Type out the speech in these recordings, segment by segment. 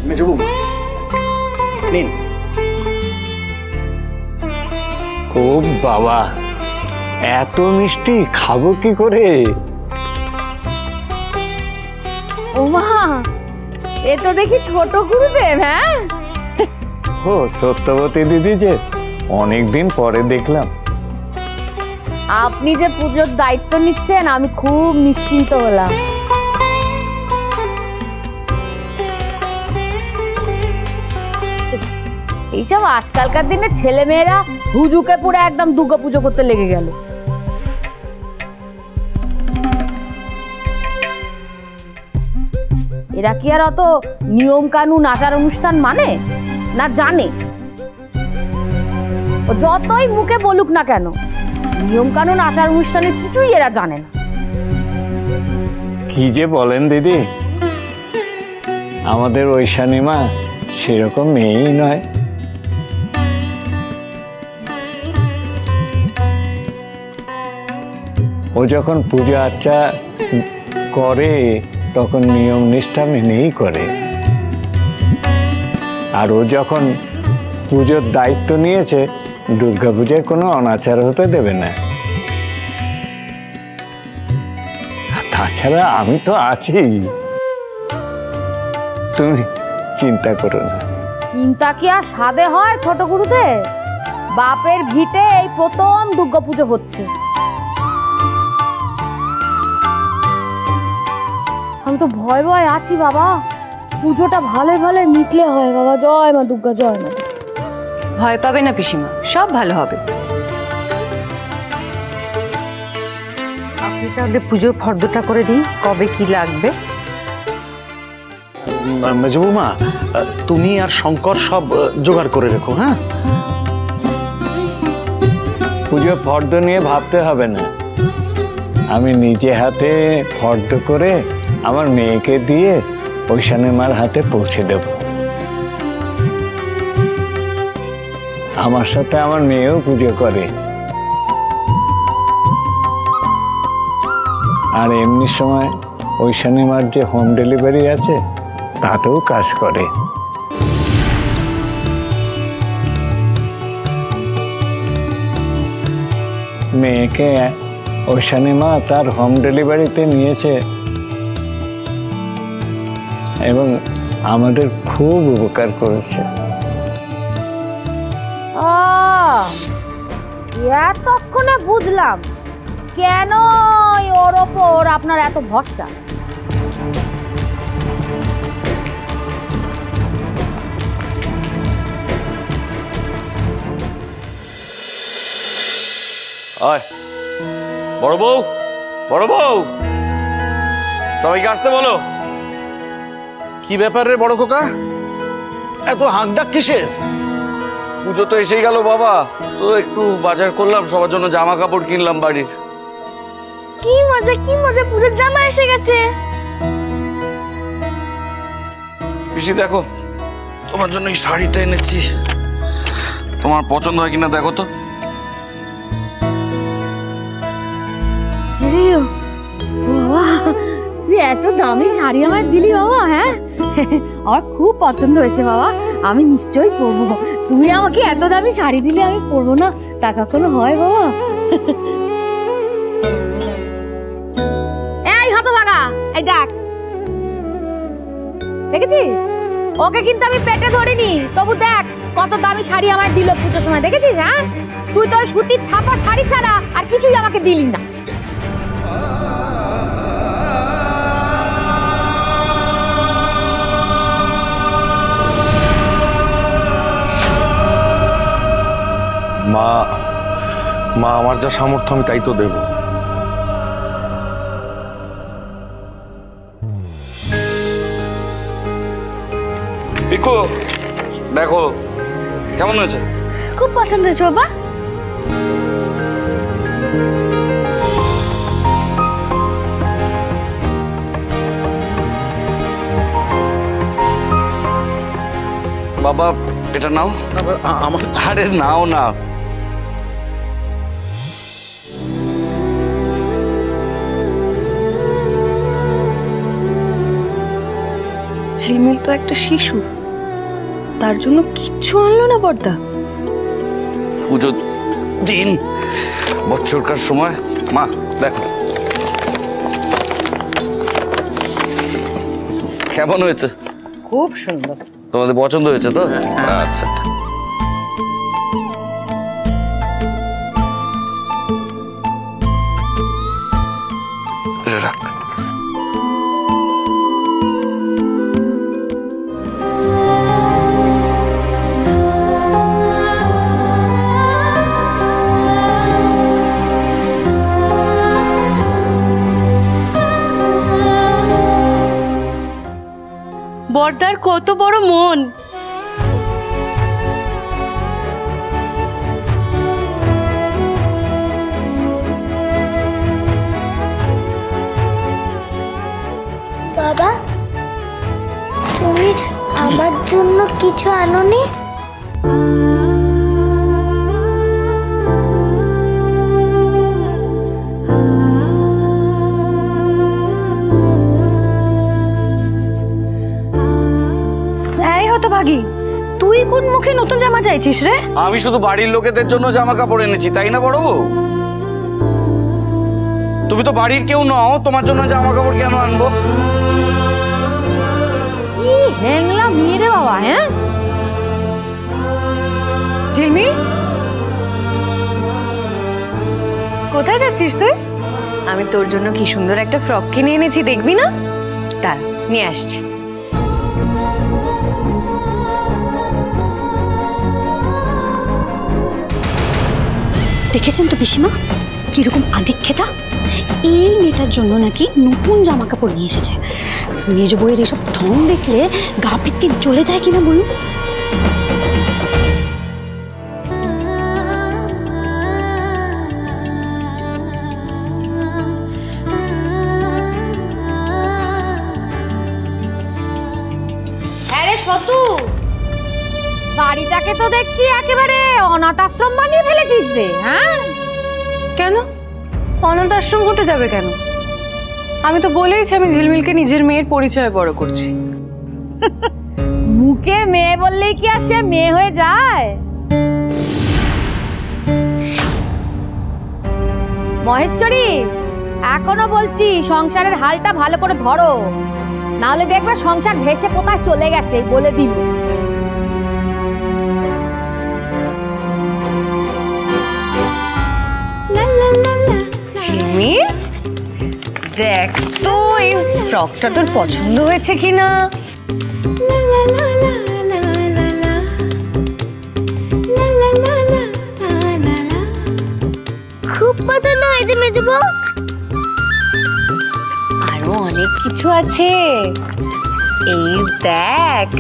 মেজো বৌমা নিন। ও বাবা, এত মিষ্টি খাবো কি করে? ও মা, এ তো দেখি ছোট গুরুদেব। হ্যাঁ, ও সত্যবতী দিদি যে, অনেকদিন পরে দেখলাম। আপনি যে পুজোর দায়িত্ব নিচ্ছেন আমি খুব নিশ্চিন্ত হলাম। এইসব আজকালকার দিনে ছেলে মেয়েরা হুজুকে পুরো একদম দুর্গা পুজো করতে লেগে গেল। এরা কি আর অত নিয়ম কানুন আচার অনুষ্ঠান মানে না জানে? ও যতই মুখে বলুক না কেন, নিয়ম কানুন আচার অনুষ্ঠানের কিছুই এরা জানে না। কি যে বলেন দিদি, আমাদের ঐশানী মা সেরকম মেয়েই নয়। ও যখন পূজা আর্চা করে তখন নিয়ম নিষ্ঠা মেনেই করে, আর ও যখন পুজোর দায়িত্ব নিয়েছে দুর্গাপূজায় কোনো অনাচার হতে দেবে না। তাছাড়া আমি তো আছি, তুমি চিন্তা করো না। চিন্তা কি আর সাধে হয় ছোট গুরুতে? বাপের ভিটে এই প্রথম দুর্গা পুজো হচ্ছে। আমি তো ভয় ভয় আছি বাবা, পুজোটা ভালো ভালো মিটলে হয় বাবা। জয় মা দুর্গা, জয় মা। ভয় পাবে না পিসিমা, সব ভালো হবে। আপনি তাহলে পুজোর ফর্দটা করে দিন, কবে কি লাগবে। মেজো বৌমা, তুমি আর শঙ্কর সব জোগাড় করে রেখো। হ্যাঁ, পুজো ফর্দ নিয়ে ভাবতে হবে না, আমি নিজে হাতে ফর্দ করে আমার মেয়েকে দিয়ে ঐশানী মার হাতে পৌঁছে দেব। আমার সাথে আমার মেয়েও পুজো করে, আর এমনি সময় ঐশানী মার যে হোম ডেলিভারি আছে তাতেও কাজ করে। মেয়েকে ঐশানী মা তার হোম ডেলিভারিতে নিয়েছে এবং আমাদের খুব উপকার করেছে। এতক্ষণে বুঝলাম কেন ওর ওপর আপনার এত ভরসা। বড় বউ, বড় বউ, সবাইকে আসতে বলো। কি ব্যাপার রে বড় খোকা, এত হাঁকডাক কিসের? পুজো তো এসেই গেল বাবা, তো একটু বাজার করলাম, সবার জন্য জামা কাপড় কিনলাম বাড়ির। কি মজা, কি মজা, পুজোর জামা এসে গেছে। পিসি দেখো, তোমার জন্য এই শাড়িটা এনেছি, তোমার পছন্দ হয় কিনা দেখো তো। বাবা, তুই এত দামি শাড়ি আমায় দিলি বাবা। হ্যাঁ, আমার খুব পছন্দ হয়েছে বাবা, আমি নিশ্চয়ই পরবো। তুমি আমাকে এত দামি শাড়ি দিলে আমি পরবো না, টাকা কোনো হয় বাবা? এই হতভাগা, এই দেখ, দেখেছিস ওকে কিন্তু আমি পেটে ধরিনি, তবু দেখ কত দামি শাড়ি আমায় দিল পুজোর সময়, দেখেছিস? হ্যাঁ, তুই তো সুতির ছাপা শাড়ি ছাড়া আর কিছুই আমাকে দিলি না। মা, মা আমার যা সামর্থ্য আমি তাই তো দেব। পিকু দেখো কেমন হয়েছে? খুব পছন্দ হয়েছে বাবা। বাবা এটা নাও। আমার আরে নাও না। ঝিলমিল তো একটা শিশু, তার জন্য কিচ্ছু আনলো না বর্দা? পুজো দিন, বছরকার সময়। মা দেখো কেমন হয়েছে? খুব সুন্দর। তোমাদের পছন্দ হয়েছে তো? আচ্ছা রাখ। বর্দার কত বড় মন! বাবা, তুমি আমার জন্য কিছু আনোনি? এই হতভাগী, তুই কোন মুখে নতুন জামা চাইছিস রে? আমি শুধু বাড়ির লোকেদের জন্য জামা কাপড় এনেছি, তাই না বড় বউ? তুমি তো বাড়ির কেউ নও, তোমার জন্য জামা কাপড় কেন আনবো? কি হ্যাংলা মেয়ে রে বাবা, হ্যাঁ? ঝিলমি, কোথায় যাচ্ছিস তুই? আমি তোর জন্য কি সুন্দর একটা ফ্রক কিনে এনেছি, দেখবি না? দাঁড়া, নিয়ে আসছি। দেখেছেন তো পিসিমা কিরকম আদিক্ষেতা? এই মেয়েটার জন্য নাকি নতুন জামা কাপড় নিয়ে এসেছে। মেজ বইয়ের এসব ঢং দেখলে গা পিত্তি জ্বলে যায় কিনা বলুন। আরে সতু, বাড়িটাকে তো দেখছি একেবারে অনাথ আশ্রম বানিয়ে ফেলেছিস রে। হ্যাঁ, কেন অনাথ আশ্রম হতে যাবে কেন? আমি তো বলেইছি আমি ঝিলমিলকে নিজের মেয়ের পরিচয় বড় করছি। মুখে মেয়ে বললেই কি আর সে মেয়ে হয়ে যায়? মহেশ্বরী, এখনো বলছি সংসারের হালটা ভালো করে ধরো, নাহলে দেখবে সংসার ভেসে কোথায় চলে গেছে, বলে দিল। ঝিলমিল, দেখ তো এই ফ্রকটা তোর পছন্দ হয়েছে কিনা। খুব পছন্দ হয়েছে মেজবু। আরো অনেক কিছু আছে, এই দেখ।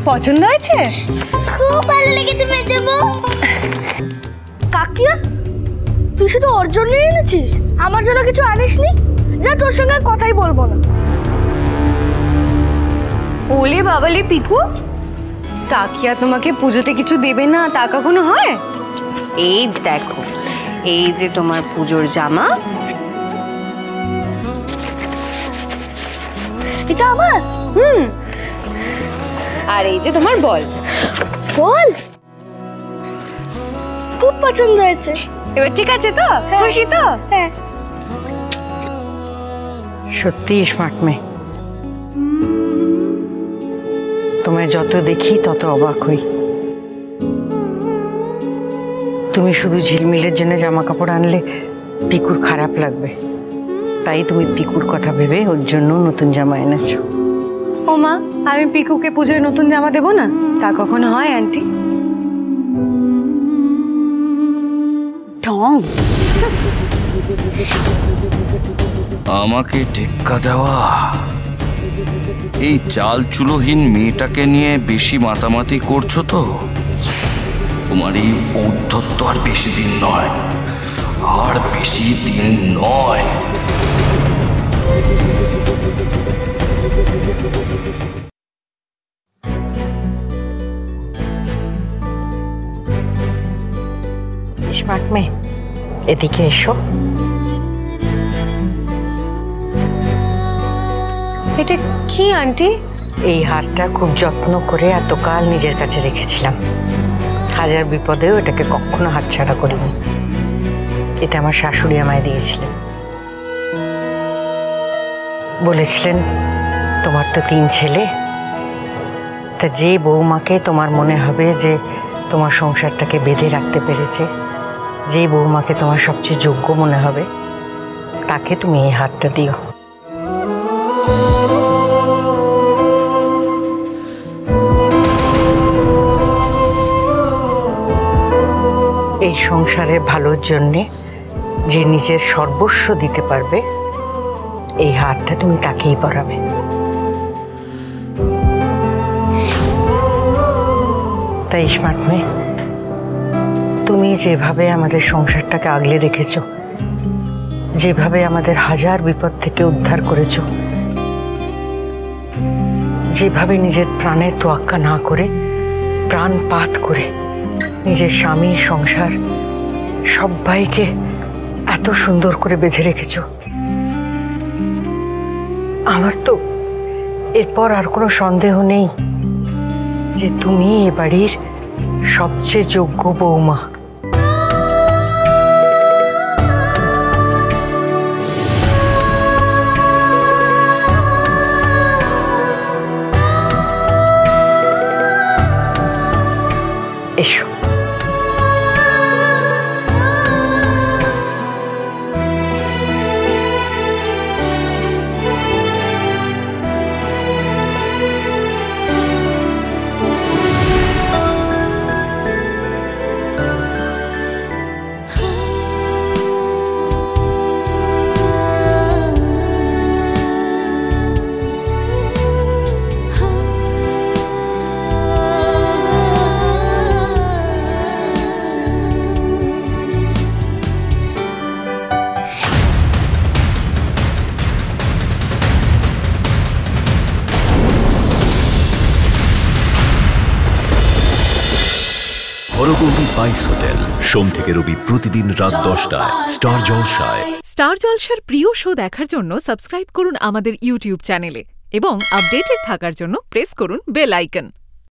পছন্দ হয়েছে? খুব ভালো লেগেছে মেজবু। কাকিয়া, তুই শুধু ওর জন্যই এনেছিস, আমার জন্য কিছু আনিসনি? যা, তোর সঙ্গে কথাই বলবো না। ওলে বাবালে পিকু, কাকিয়া তোমাকে পুজোতে কিছু দেবে না তা কখনো হয়? এই দেখো, এই যে তোমার পুজোর জামা। এটা আমার? আর এই যে তোমার বল। বল? খুব পছন্দ হয়েছে। এবার ঠিক আছে তো? খুশি তো? হ্যাঁ। সত্যি স্মার্ট মেয়ে। তোমায় যত দেখি তত অবাক হই। তুমি শুধু ঝিলমিলের জন্য জামা কাপড় আনলে পিকুর খারাপ লাগবে, তাই তুমি পিকুর কথা ভেবে ওর জন্য নতুন জামা এনেছো। ও মা, আমি পিকুকে পুজোয় নতুন জামা দেবো না? তা কখনো হয় আন্টি? ঢং। আমাকে টেক্কা দেওয়া, এই চাল চুলোহীন মেয়েটাকে নিয়ে বেশি মাতামাতি করছো তো? তোমার এই ঔদ্ধত্য আর বেশি দিন নয়, আর বেশি দিন নয়। স্মার্ট মেয়ে, এদিকে এসো। এটা কি আন্টি? এই হারটা খুব যত্ন করে এতকাল নিজের কাছে রেখেছিলাম। হাজার বিপদেও এটাকে কখনো হাতছাড়া করিনি। এটা আমার শাশুড়ি আমায় দিয়েছিলেন। বলেছিলেন তোমার তো 3 ছেলে, তা যে বৌমাকে তোমার মনে হবে যে তোমার সংসারটাকে বেঁধে রাখতে পেরেছে, যে বৌমাকে তোমার সবচেয়ে যোগ্য মনে হবে, তাকে তুমি এই হারটা দিও। এই সংসারের ভালোর জন্যে যে নিজের সর্বস্ব দিতে পারবে, এই হারটা তুমি তাকেই পরাবে। তাই স্মার্ট মেয়ে, তুমি যেভাবে আমাদের সংসারটাকে আগলে রেখেছ, যেভাবে আমাদের হাজার বিপদ থেকে উদ্ধার করেছ, যেভাবে নিজের প্রাণের তোয়াক্কা না করে প্রাণপাত করে নিজের স্বামী সংসার সবাইকে এত সুন্দর করে বেঁধে রেখেছ, আমার তো এরপর আর কোনো সন্দেহ নেই যে তুমি এ বাড়ির সবচেয়ে যোগ্য বৌমা। এসো। হরগৌরী স্পাইস হোটেল, সোম থেকে রবি প্রতিদিন রাত 10টায় স্টার জলসায়। স্টার জলসার প্রিয় শো দেখার জন্য সাবস্ক্রাইব করুন আমাদের ইউটিউব চ্যানেলে এবং আপডেটেড থাকার জন্য প্রেস করুন বেল আইকন।